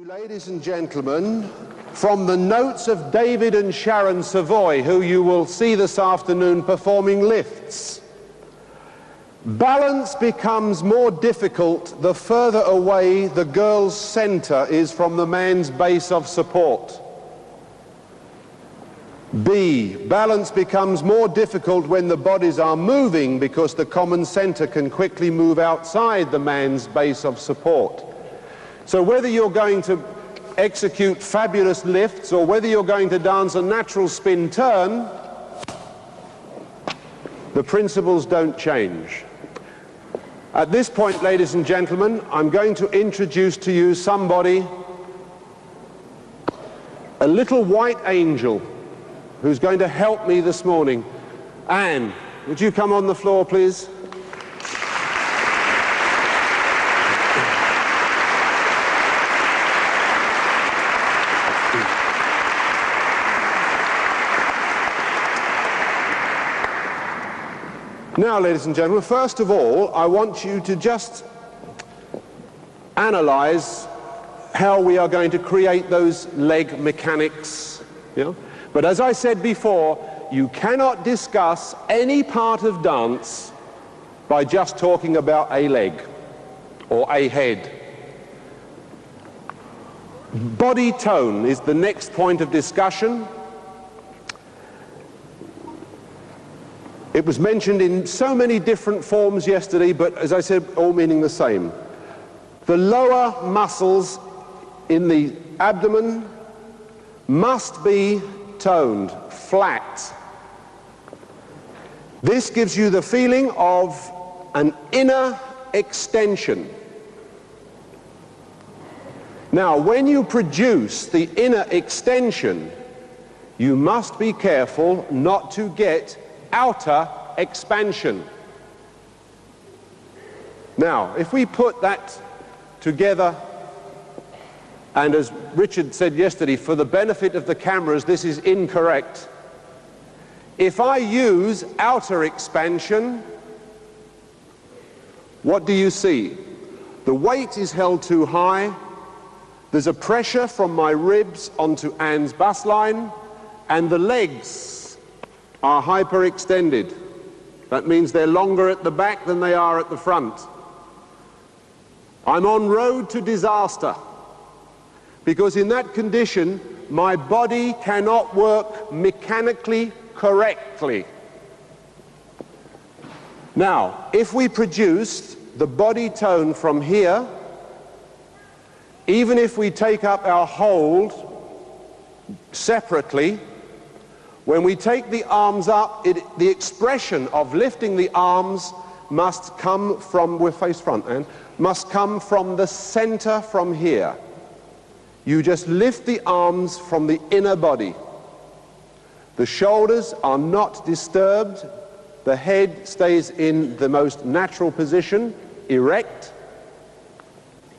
Ladies and gentlemen, from the notes of David and Sharon Savoy, who you will see this afternoon performing lifts, balance becomes more difficult the further away the girl's center is from the man's base of support. B, balance becomes more difficult when the bodies are moving because the common center can quickly move outside the man's base of support. So whether you're going to execute fabulous lifts or whether you're going to dance a natural spin turn, the principles don't change. At this point, ladies and gentlemen, I'm going to introduce to you somebody, a little white angel, who's going to help me this morning. Anne, would you come on the floor, please? Now, ladies and gentlemen, first of all, I want you to just analyze how we are going to create those leg mechanics. But as I said before, you cannot discuss any part of dance by just talking about a leg or a head. Body tone is the next point of discussion. It was mentioned in so many different forms yesterday, but as I said, all meaning the same. The lower muscles in the abdomen must be toned, flat. This gives you the feeling of an inner extension. Now, when you produce the inner extension, you must be careful not to get outer expansion. Now, if we put that together, and as Richard said yesterday, for the benefit of the cameras, this is incorrect. If I use outer expansion, what do you see? The weight is held too high. There's a pressure from my ribs onto Anne's bust line, and the legs are hyperextended. That means they're longer at the back than they are at the front. I'm on road to disaster, because in that condition, my body cannot work mechanically correctly. Now, if we produced the body tone from here, even if we take up our hold separately, when we take the arms up, the expression of lifting the arms must come from, we're face front, Anne, must come from the center from here. You just lift the arms from the inner body. The shoulders are not disturbed. The head stays in the most natural position, erect.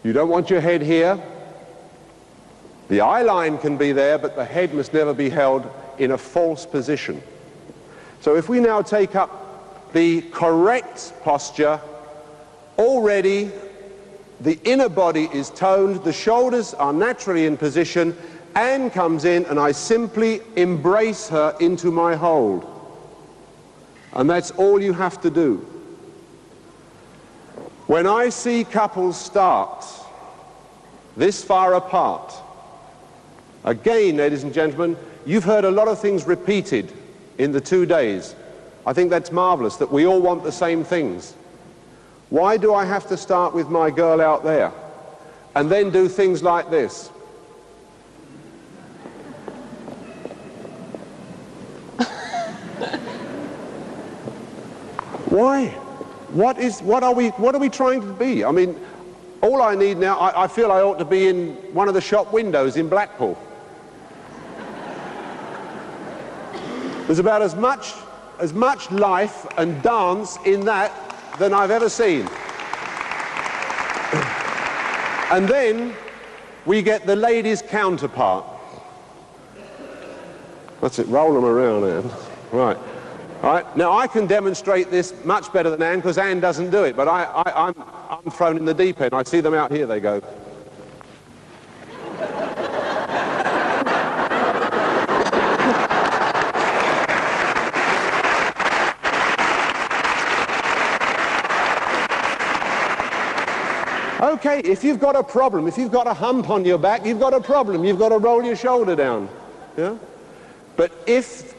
You don't want your head here. The eye line can be there, but the head must never be held in a false position. So if we now take up the correct posture, already the inner body is toned, the shoulders are naturally in position, Anne comes in and I simply embrace her into my hold. And that's all you have to do. When I see couples start this far apart, again, ladies and gentlemen, you've heard a lot of things repeated in the 2 days. I think that's marvelous, that we all want the same things. Why do I have to start with my girl out there and then do things like this? Why? What are we trying to be? I mean, all I need now, I feel I ought to be in one of the shop windows in Blackpool. There's about as much life and dance in that than I've ever seen. And then we get the ladies' counterpart. That's it, roll them around, Anne. Right. All right. Now, I can demonstrate this much better than Anne, because Anne doesn't do it, but I'm thrown in the deep end. I see them out here, they go. Okay, if you've got a problem, if you've got a hump on your back, you've got a problem. You've got to roll your shoulder down. Yeah? But if,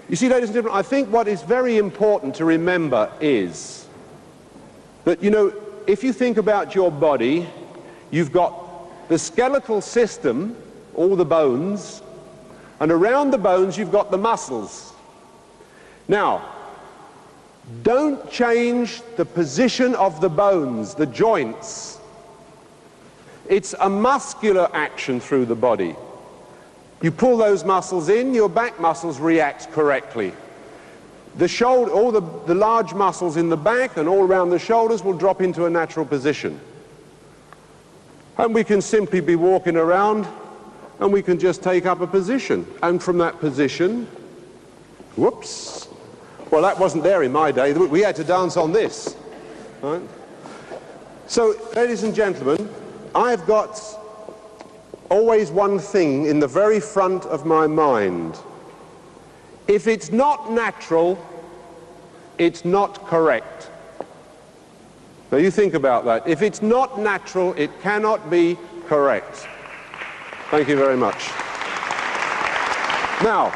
you see, ladies and gentlemen, I think what is very important to remember is that, you know, if you think about your body, you've got the skeletal system, all the bones, and around the bones you've got the muscles. Now, don't change the position of the bones, the joints. It's a muscular action through the body. You pull those muscles in, your back muscles react correctly. The shoulder, all the large muscles in the back and all around the shoulders will drop into a natural position. And we can simply be walking around and we can just take up a position. And from that position, whoops, well, that wasn't there in my day. We had to dance on this. Right? So, ladies and gentlemen, I've got always one thing in the very front of my mind. If it's not natural, it's not correct. Now you think about that. If it's not natural, it cannot be correct. Thank you very much. Now,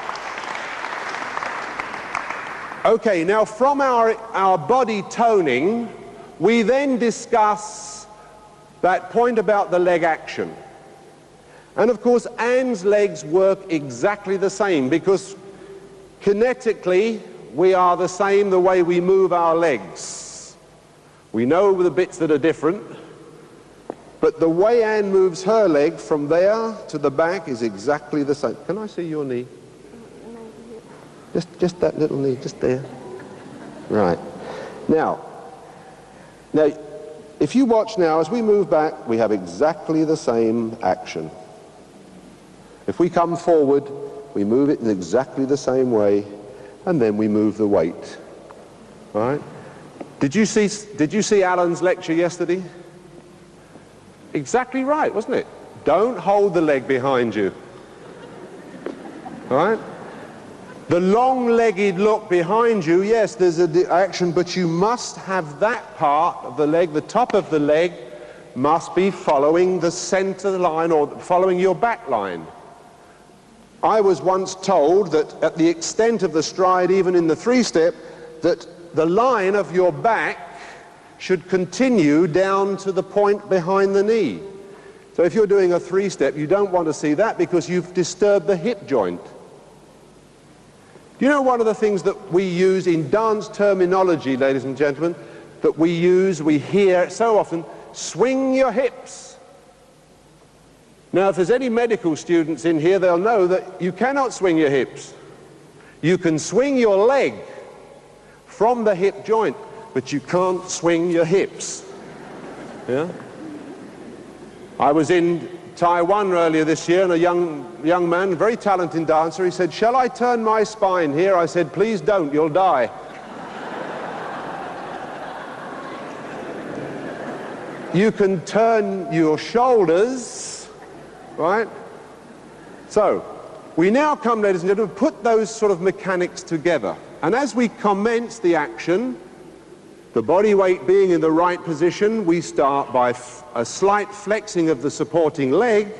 okay, now from our body toning, we then discuss that point about the leg action. And of course, Anne's legs work exactly the same because kinetically, we are the same the way we move our legs. We know the bits that are different, but the way Anne moves her leg from there to the back is exactly the same. Can I see your knee? Just that little knee, just there. Right. Now, if you watch now, as we move back, we have exactly the same action. If we come forward, we move it in exactly the same way, and then we move the weight. All right? Did you see Alan's lecture yesterday? Exactly right, wasn't it? Don't hold the leg behind you. All right? The long-legged look behind you, yes, there's an action, but you must have that part of the leg, the top of the leg, must be following the center line or following your back line. I was once told that at the extent of the stride, even in the three-step, that the line of your back should continue down to the point behind the knee. So if you're doing a three-step, you don't want to see that because you've disturbed the hip joint. You know, one of the things that we use in dance terminology, ladies and gentlemen, that we hear so often, swing your hips. Now, if there's any medical students in here, they'll know that you cannot swing your hips. You can swing your leg from the hip joint, but you can't swing your hips. Yeah? I was in Taiwan earlier this year, and a young man, very talented dancer, he said, "Shall I turn my spine here?" I said, "Please don't, you'll die." You can turn your shoulders, right? So, we now come, ladies and gentlemen, put those sort of mechanics together. And as we commence the action, the body weight being in the right position, we start by a slight flexing of the supporting leg,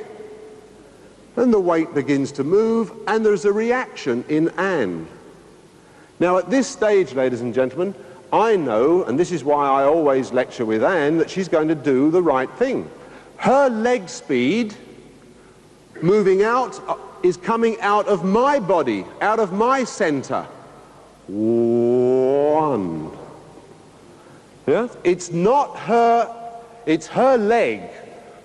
and the weight begins to move, and there's a reaction in Anne. Now at this stage, ladies and gentlemen, I know, and this is why I always lecture with Anne, that she's going to do the right thing. Her leg speed moving out is coming out of my body, out of my center. 1. Yeah? It's not her, it's her leg,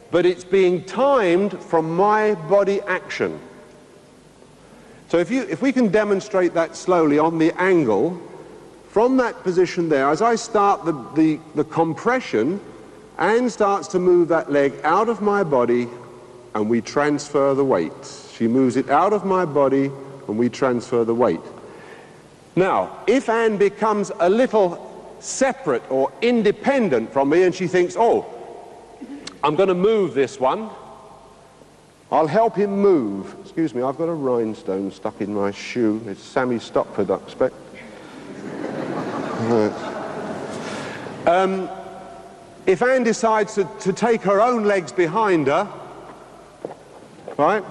but it's being timed from my body action. So if we can demonstrate that slowly on the angle, from that position there, as I start the compression, Anne starts to move that leg out of my body and we transfer the weight. She moves it out of my body and we transfer the weight. Now, if Anne becomes a little separate or independent from me and she thinks, "Oh, I'm going to move this one, I'll help him move." Excuse me, I've got a rhinestone stuck in my shoe. It's Sammy Stockford, I expect. if Anne decides to take her own legs behind her, right,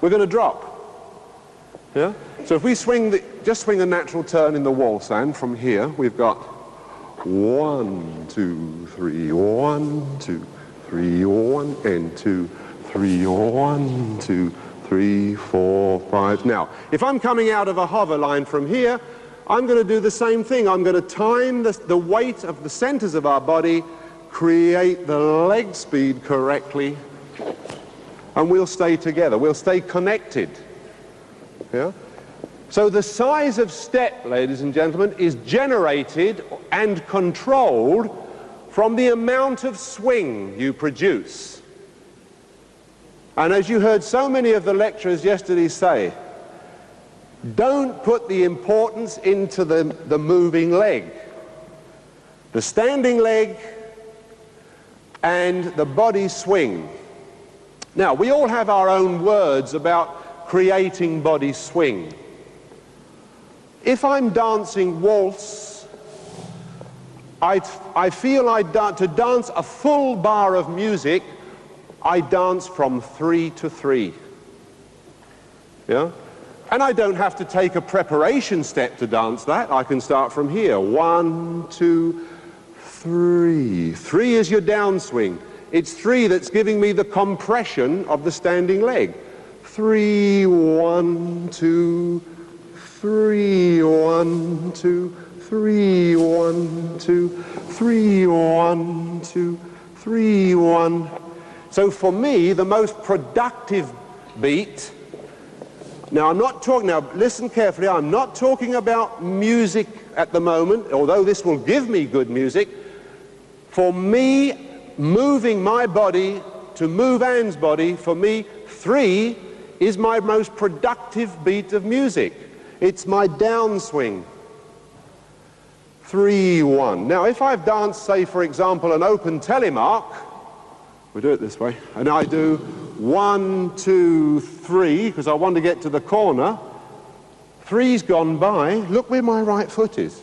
we're going to drop. Yeah? So if we just swing a natural turn in the waltz, Anne, from here, we've got 1, 2, 3, 1, 2, 3, 1, and 2, 3, 1, 2, 3, 4, 5. Now, if I'm coming out of a hover line from here, I'm going to do the same thing. I'm going to time the weight of the centers of our body, create the leg speed correctly, and we'll stay together. We'll stay connected. Yeah? So the size of step, ladies and gentlemen, is generated and controlled from the amount of swing you produce. And as you heard so many of the lecturers yesterday say, don't put the importance into the moving leg. The standing leg and the body swing. Now, we all have our own words about creating body swing. If I'm dancing waltz, I feel to dance a full bar of music, I dance from 3 to 3. Yeah? And I don't have to take a preparation step to dance that. I can start from here. 1, 2, 3. 3 is your downswing. It's 3 that's giving me the compression of the standing leg. 3, 1, 2, 3, 1, 2, 3, 1, 2, 3, 1, 2, 3, 1. So for me, the most productive beat. Now, I'm not talking, now listen carefully, I'm not talking about music at the moment, although this will give me good music. For me, moving my body to move Anne's body, for me, 3 is my most productive beat of music. It's my downswing. 3, 1. Now, if I've danced, say, for example, an open telemark, we do it this way, and I do 1, 2, 3, because I want to get to the corner. 3's gone by. Look where my right foot is.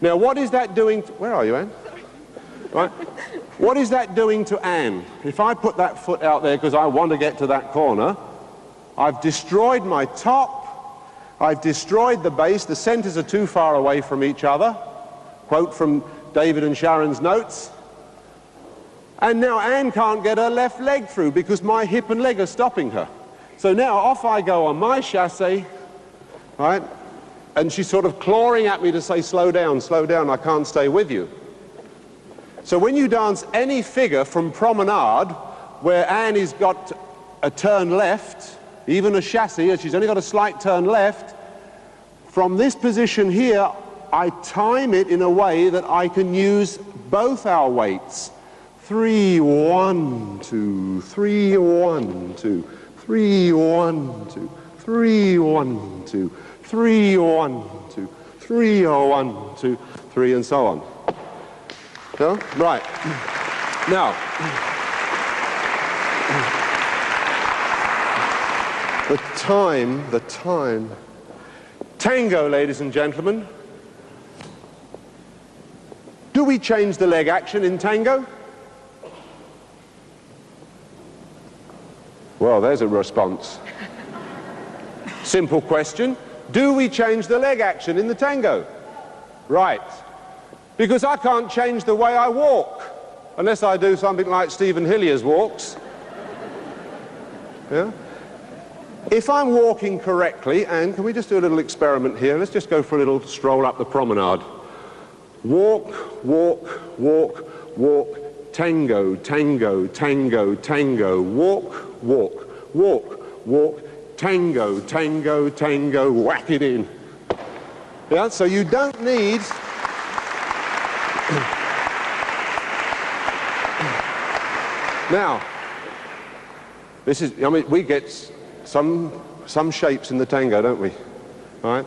Now, what is that doing? Where are you, Anne? Right. What is that doing to Anne? If I put that foot out there because I want to get to that corner, I've destroyed my top, I've destroyed the base, the centers are too far away from each other. Quote from David and Sharon's notes. And now Anne can't get her left leg through because my hip and leg are stopping her. So now off I go on my chassé, right? And she's sort of clawing at me to say, slow down, I can't stay with you. So when you dance any figure from promenade, where Anne has got a turn left, even a chassé, she's only got a slight turn left, from this position here, I time it in a way that I can use both our weights. 3, 1, 2, 3, 1, 2, 3, 1, 2, 3, 1, 2, 3, 1, 2, 3, 1, 2, 3, and so on. So, right. Now, the time. Tango, ladies and gentlemen. Do we change the leg action in tango? Well, there's a response. Simple question. Do we change the leg action in the tango? Right. Because I can't change the way I walk, unless I do something like Stephen Hillier's walks. Yeah? If I'm walking correctly, and can we just do a little experiment here? Let's just go for a little stroll up the promenade. Walk, walk, walk, walk, tango, tango, tango, tango, walk, walk, walk, walk, tango, tango, tango, whack it in. Yeah, so you don't need... Now, this is, I mean, we get some shapes in the tango, don't we? All right?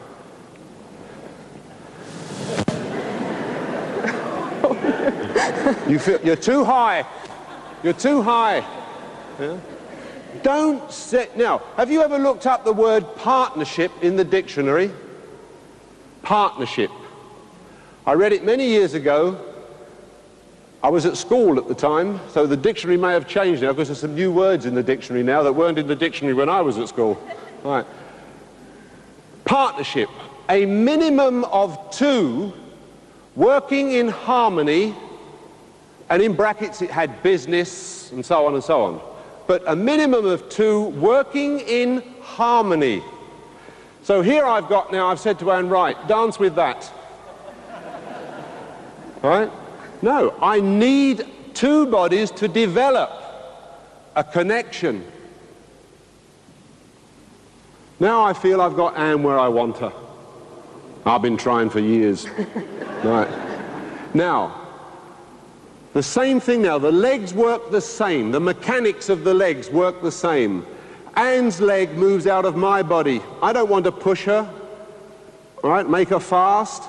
You feel, you're too high. You're too high. Yeah? Don't sit, now, have you ever looked up the word partnership in the dictionary? Partnership. I read it many years ago, I was at school at the time, so the dictionary may have changed now because there's some new words in the dictionary now that weren't in the dictionary when I was at school. Right. Partnership. A minimum of two working in harmony, and in brackets it had business and so on and so on. But a minimum of two working in harmony. So here I've got now, I've said to Anne, right, dance with that. Right? No, I need two bodies to develop a connection. Now I feel I've got Anne where I want her. I've been trying for years. Right. Now, the same thing now, the legs work the same, the mechanics of the legs work the same. Anne's leg moves out of my body. I don't want to push her. All right, make her fast.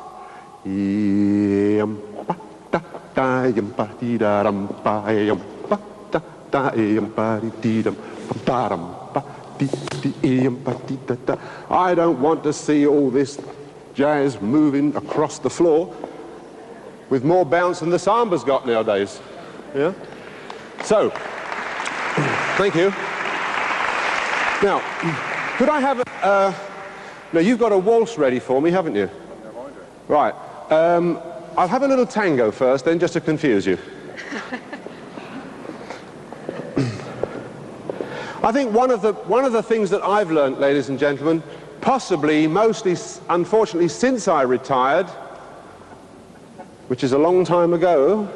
I don't want to see all this jazz moving across the floor with more bounce than the samba's got nowadays. Yeah? So, thank you. Now, could I have a... now, you've got a waltz ready for me, haven't you? Right. I'll have a little tango first, then, just to confuse you. I think one of the things that I've learned, ladies and gentlemen, possibly, mostly, unfortunately, since I retired, which is a long time ago,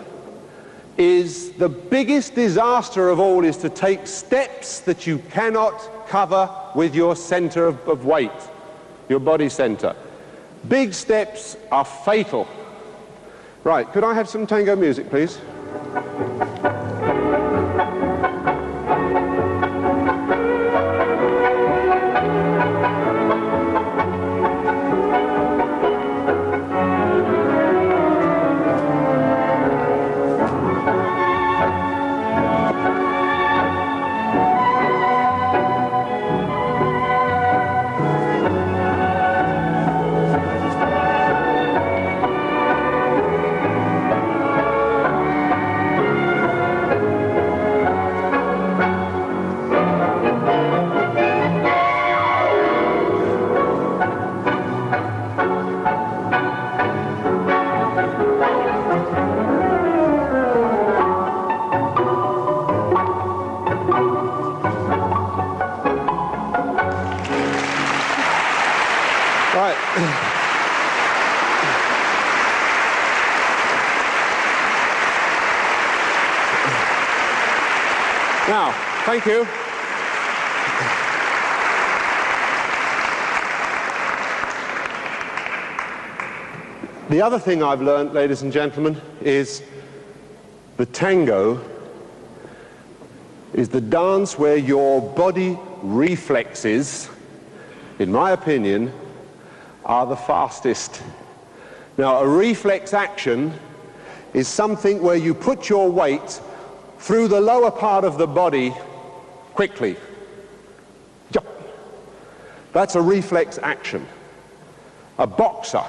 is the biggest disaster of all is to take steps that you cannot cover with your center of weight, your body center. Big steps are fatal. Right, could I have some tango music, please? Now, thank you. The other thing I've learned, ladies and gentlemen, is the tango is the dance where your body reflexes, in my opinion, are the fastest. Now, a reflex action is something where you put your weight through the lower part of the body quickly. That's a reflex action. A boxer,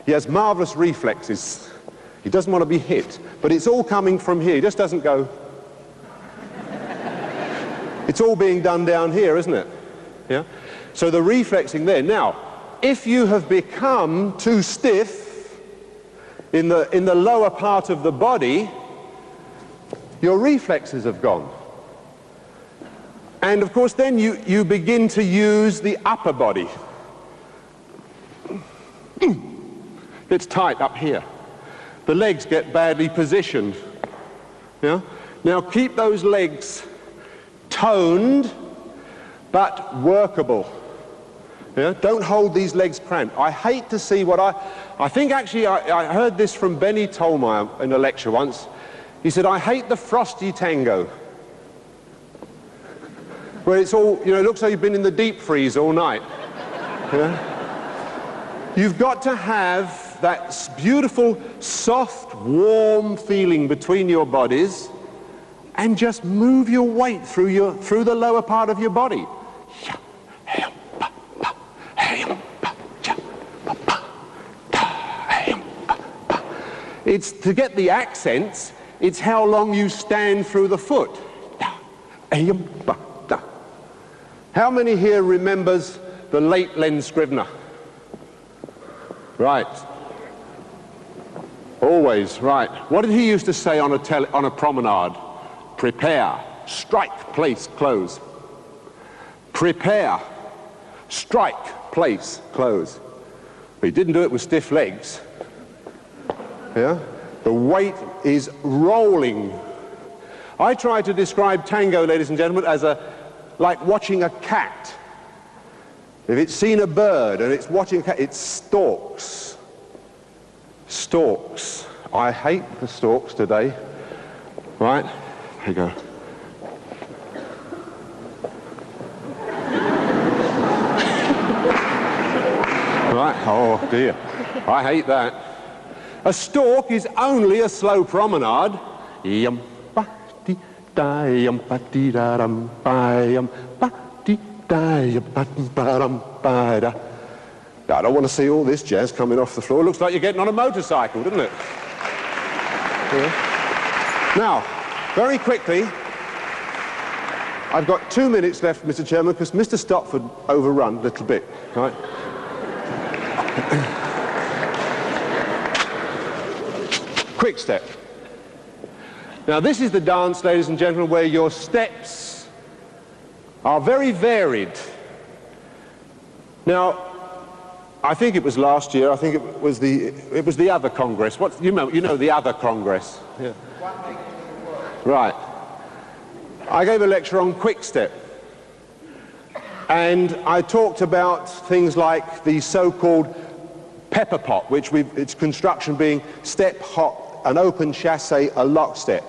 he has marvelous reflexes. He doesn't want to be hit, but it's all coming from here. He just doesn't go. It's all being done down here, isn't it? Yeah? So the reflexing there. Now, if you have become too stiff in the lower part of the body, your reflexes have gone. And of course then you begin to use the upper body. It's tight up here. The legs get badly positioned. Yeah? Now keep those legs toned but workable. Yeah? Don't hold these legs cramped. I hate to see what I think actually I heard this from Benny Tolmeyer in a lecture once. He said, I hate the frosty tango, where it's all, you know, it looks like you've been in the deep freeze all night. Yeah? You've got to have that beautiful, soft, warm feeling between your bodies and just move your weight through the lower part of your body. It's to get the accents. It's how long you stand through the foot. How many here remembers the late Len Scrivener? Right. Always, right. What did he used to say on a promenade? Prepare, strike, place, close. Prepare, strike, place, close. But he didn't do it with stiff legs. Yeah? The weight is rolling. I try to describe tango, ladies and gentlemen, as like watching a cat. If it's seen a bird and it's watching a cat, it stalks. Stalks. I hate the stalks today. Right? Here you go. Right? Oh dear. I hate that. A stalk is only a slow promenade. I don't want to see all this jazz coming off the floor. It looks like you're getting on a motorcycle, doesn't it? Yeah. Now, very quickly, I've got 2 minutes left, Mr. Chairman, because Mr. Stopford overrun a little bit, right? Quick step. Now, this is the dance, ladies and gentlemen, where your steps are very varied. Now, I think it was last year. I think it was the other Congress. What you know the other Congress. Yeah. Right. I gave a lecture on quick step, and I talked about things like the so-called pepper pot, which its construction being step, hop, an open chassé, a lock step.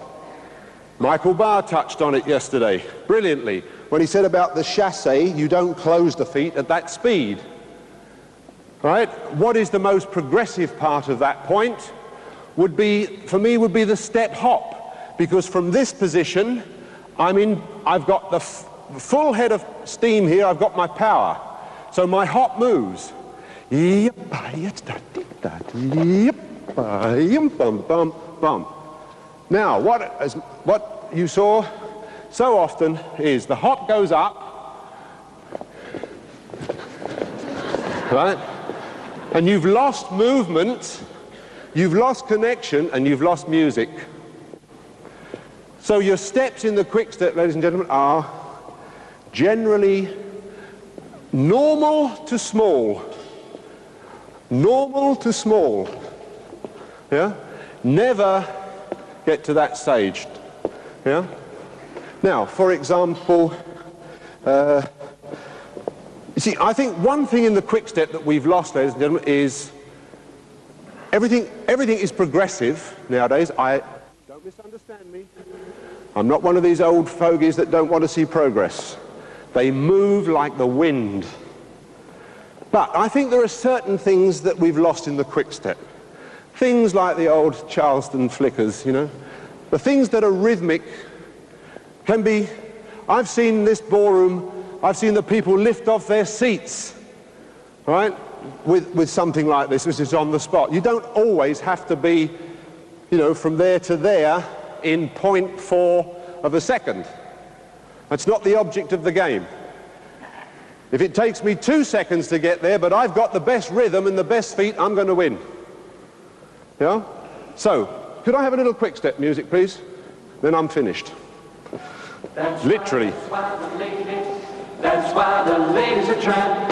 Michael Barr touched on it yesterday brilliantly when he said about the chassé, you don't close the feet at that speed. Right? What is the most progressive part of that point would be, for me, would be the step hop, because from this position, I've got the full head of steam here, I've got my power. So my hop moves. Now, what you saw so often is the hop goes up, right? And you've lost movement, you've lost connection, and you've lost music. So your steps in the quick step, ladies and gentlemen, are generally normal to small. Normal to small. Yeah? Never get to that stage. Yeah? Now, for example, you see, I think one thing in the quick step that we've lost, ladies and gentlemen, is everything is progressive nowadays. Don't misunderstand me. I'm not one of these old fogies that don't want to see progress. They move like the wind. But I think there are certain things that we've lost in the quick step. Things like the old Charleston flickers, you know. The things that are rhythmic can be... I've seen this ballroom, I've seen the people lift off their seats, right, with something like this, which is on the spot. You don't always have to be, you know, from there to there in 0.4 of a second. That's not the object of the game. If it takes me 2 seconds to get there, but I've got the best rhythm and the best feet, I'm going to win. Yeah? So, could I have a little quick step music, please? Then I'm finished. That's literally. That's why the lady's a tramp.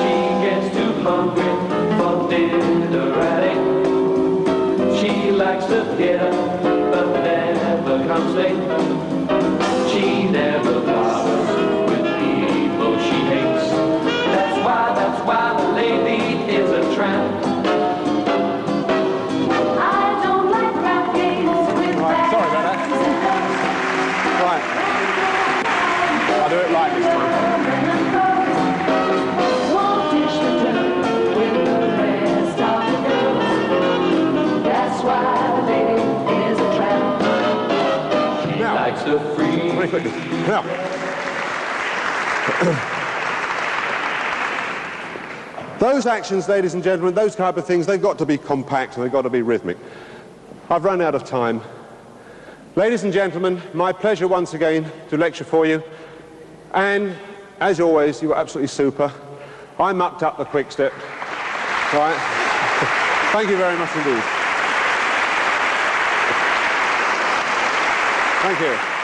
She gets too hungry for dinner at 8. She likes to get up, but never comes late. She never bothers with people she hates. That's why the lady is a tramp. I don't like rap games with Right, sorry about that. Right. I'll do it live this time. Won't dish the dirt with the rest of the girls. That's why the lady is a tramp. She likes to free. Very quickly. Now. Those actions, ladies and gentlemen, those type of things, they've got to be compact and they've got to be rhythmic. I've run out of time. Ladies and gentlemen, my pleasure once again to lecture for you. And as always, you were absolutely super. I mucked up the quick step. Right? Thank you very much indeed. Thank you.